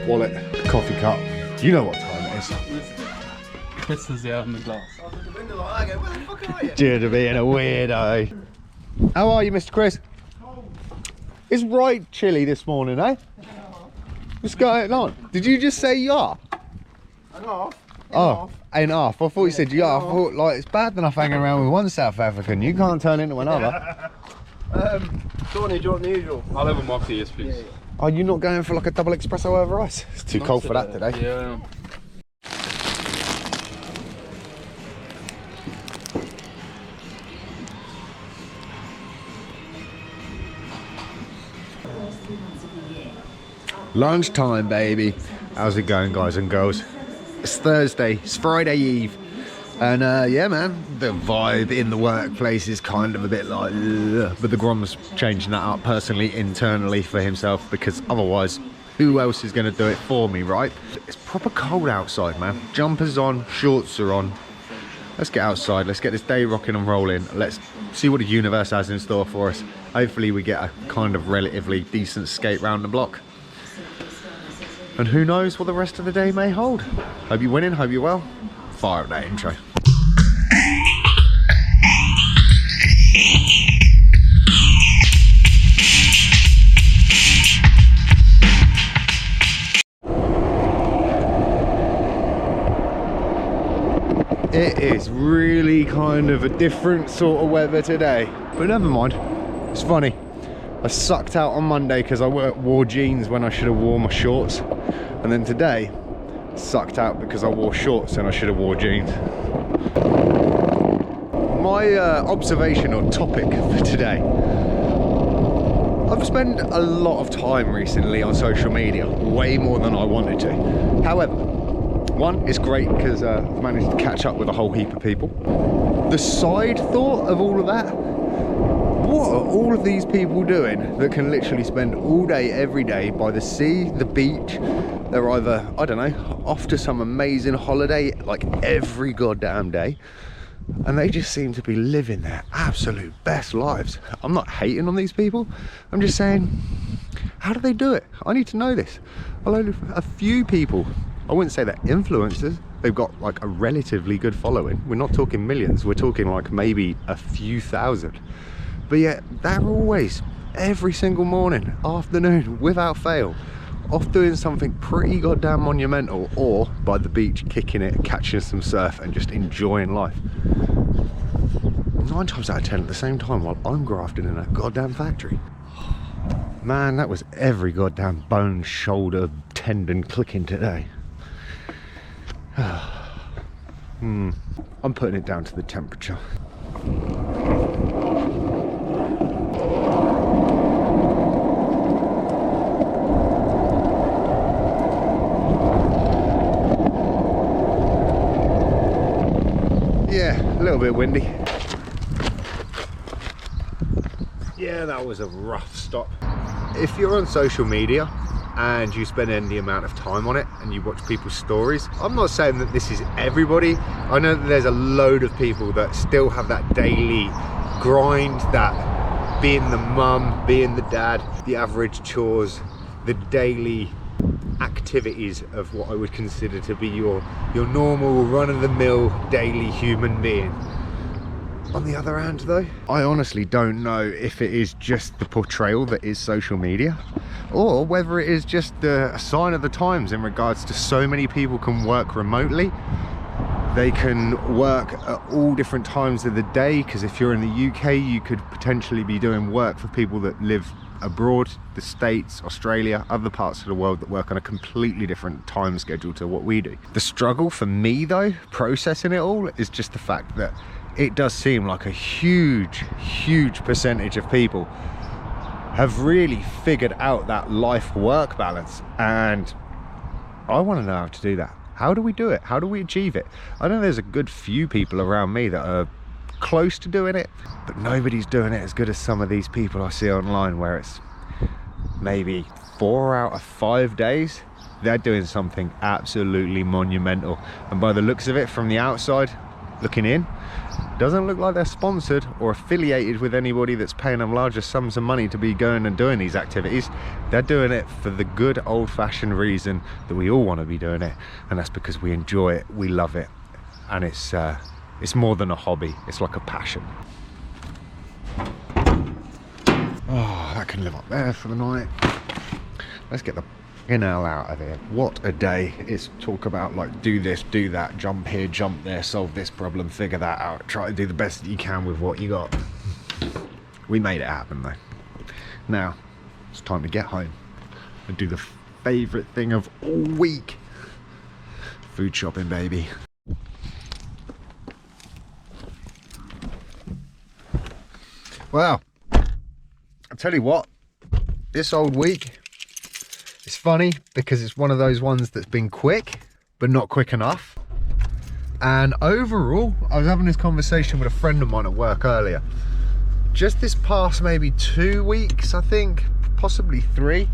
wallet, coffee cup. You know what time it is. Chris is out in the glass. Due to being a weirdo. How are you, Mr. Chris? It's right chilly this morning, eh? What's going on? Did you just say yeah? Oh, ain't half. I thought you said yeah. I thought like it's bad enough hanging around with one South African. You can't turn into another. Tony, do you want the usual? I'll have a moxie, yes please. Yeah. Are you not going for like a double espresso over ice? It's too cold for that today. Yeah. Lunchtime, baby. How's it going, guys and girls? It's Thursday, it's Friday Eve, and yeah, man, the vibe in the workplace is kind of a bit like, ugh, but the Grom's changing that up personally, internally for himself, because otherwise, who else is going to do it for me, right? It's proper cold outside, man. Jumpers on, shorts are on. Let's get outside, let's get this day rocking and rolling. Let's see what the universe has in store for us. Hopefully we get a kind of relatively decent skate round the block. And who knows what the rest of the day may hold. Hope you're winning, hope you're well. Fire up that intro. It is really kind of a different sort of weather today. But never mind, it's funny. I sucked out on Monday because I wore jeans when I should have worn my shorts. And then today, sucked out because I wore shorts and I should have wore jeans. My observation or topic for today. I've spent a lot of time recently on social media, way more than I wanted to. However, one, it's great because I've managed to catch up with a whole heap of people. The side thought of all of that, what are all of these people doing that can literally spend all day, every day by the sea, the beach? They're either, I don't know, off to some amazing holiday like every goddamn day. And they just seem to be living their absolute best lives. I'm not hating on these people. I'm just saying, how do they do it? I need to know this. I'll only a few people, I wouldn't say they're influencers. They've got like a relatively good following. We're not talking millions. We're talking like maybe a few thousand. But yet they're always, every single morning, afternoon, without fail, off doing something pretty goddamn monumental, or by the beach, kicking it, catching some surf and just enjoying life. 9 times out of 10 at the same time while I'm grafting in a goddamn factory. Man, that was every goddamn bone, shoulder, tendon clicking today. I'm putting it down to the temperature. Yeah, a little bit windy. Yeah, that was a rough stop. If you're on social media and you spend any amount of time on it and you watch people's stories, I'm not saying that this is everybody. I know that there's a load of people that still have that daily grind, that being the mum, being the dad, the average chores, the daily activities of what I would consider to be your normal run-of-the-mill daily human being. On the other hand though, I honestly don't know if it is just the portrayal that is social media, or whether it is just a sign of the times in regards to so many people can work remotely. They can work at all different times of the day, because if you're in the UK, you could potentially be doing work for people that live abroad, the States, Australia, other parts of the world that work on a completely different time schedule to what we do. The struggle for me though, processing it all, is just the fact that it does seem like a huge percentage of people have really figured out that life-work balance, and I want to know how to do that. How do we do it? How do we achieve it? I know there's a good few people around me that are close to doing it, but nobody's doing it as good as some of these people I see online, where it's maybe 4 out of 5 days they're doing something absolutely monumental. And by the looks of it from the outside looking in, Doesn't look like they're sponsored or affiliated with anybody that's paying them larger sums of money to be going and doing these activities. They're doing it for the good old-fashioned reason that we all want to be doing it, and that's because we enjoy it, we love it, and it's more than a hobby, it's like a passion. Oh, that can live up there for the night. Let's get the hell out of here. What a day. It's talk about like do this, do that, jump here, jump there, solve this problem, figure that out, try to do the best that you can with what you got. We made it happen though. Now it's time to get home and do the favourite thing of all week. Food shopping, baby. Well, I'll tell you what, this old week, it's funny because it's one of those ones that's been quick, but not quick enough. And overall, I was having this conversation with a friend of mine at work earlier. Just this past maybe 2 weeks, I think, possibly 3.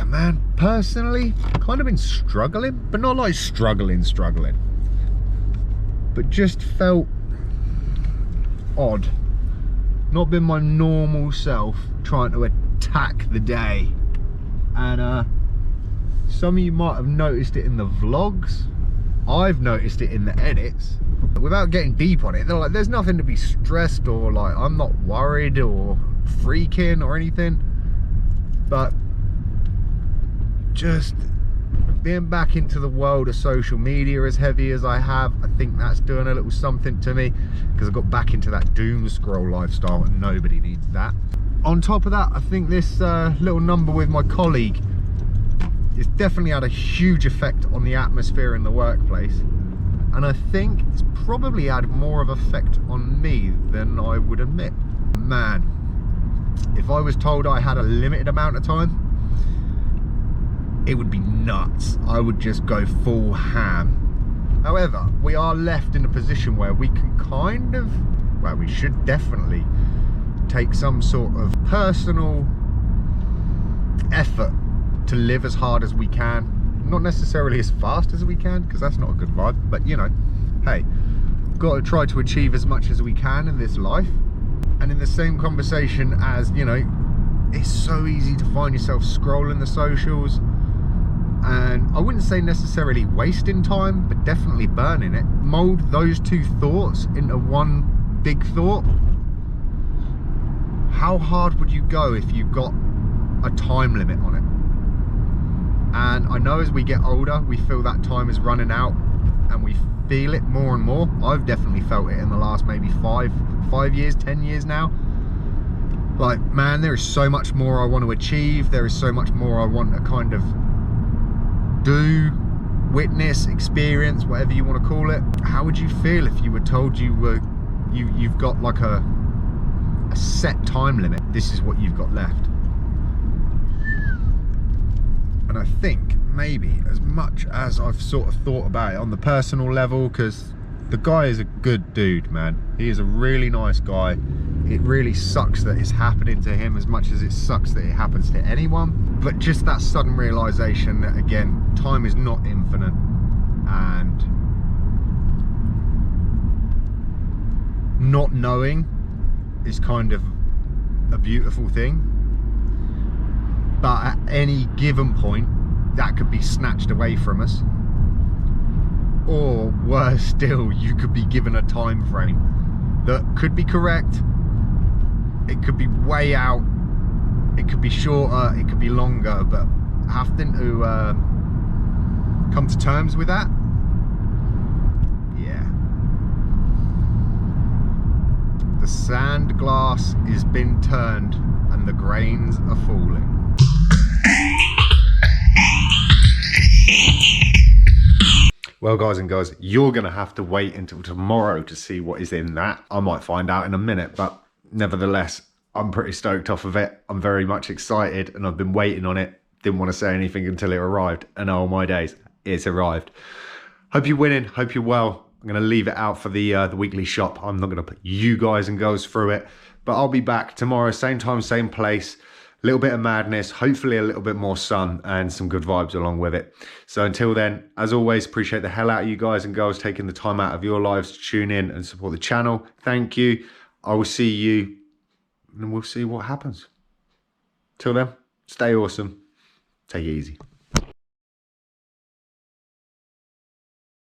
Man, personally, kind of been struggling, but not like struggling, but just felt odd. Not been my normal self trying to attack the day. And some of you might have noticed it in the vlogs. I've noticed it in the edits. Without getting deep on it, they're like, there's nothing to be stressed or like, I'm not worried or freaking or anything. But just being back into the world of social media as heavy as I have, I think that's doing a little something to me, because I got back into that doom scroll lifestyle and nobody needs that. On top of that, I think this little number with my colleague, it's definitely had a huge effect on the atmosphere in the workplace, and I think it's probably had more of an effect on me than I would admit. Man, if I was told I had a limited amount of time, it would be nuts. I would just go full ham. However, we are left in a position where we can kind of, well, we should definitely take some sort of personal effort to live as hard as we can. Not necessarily as fast as we can, because that's not a good vibe, but you know, hey, got to try to achieve as much as we can in this life. And in the same conversation as, you know, it's so easy to find yourself scrolling the socials, and I wouldn't say necessarily wasting time, but definitely burning it. Mold those two thoughts into one big thought. How hard would you go if you got a time limit on it? And I know as we get older, we feel that time is running out, and we feel it more and more. I've definitely felt it in the last maybe 5 years, 10 years now. Like, man, there is so much more I want to achieve. There is so much more I want to kind of do, witness, experience, whatever you want to call it. How would you feel if you were told you've got like a set time limit? This is what you've got left. And I think maybe as much as I've sort of thought about it on the personal level, because the guy is a good dude, man. He is a really nice guy. It really sucks that it's happening to him as much as it sucks that it happens to anyone. But just that sudden realization that, again, time is not infinite, and not knowing is kind of a beautiful thing. But at any given point, that could be snatched away from us. Or worse still, you could be given a time frame that could be correct. It could be way out, it could be shorter, it could be longer, but having to come to terms with that, yeah. The sand glass is been turned and the grains are falling. Well, guys and girls, you're gonna have to wait until tomorrow to see what is in that. I might find out in a minute, but nevertheless, I'm pretty stoked off of it. I'm very much excited, and I've been waiting on it. Didn't want to say anything until it arrived, and oh my days, it's arrived. Hope you're winning, hope you're well. I'm going to leave it out for the weekly shop. I'm not going to put you guys and girls through it, but I'll be back tomorrow, same time, same place. little bit of madness, hopefully a little bit more sun and some good vibes along with it. So until then, as always, appreciate the hell out of you guys and girls taking the time out of your lives to tune in and support the channel. Thank you. I will see you and we'll see what happens. Till then, stay awesome. Take it easy.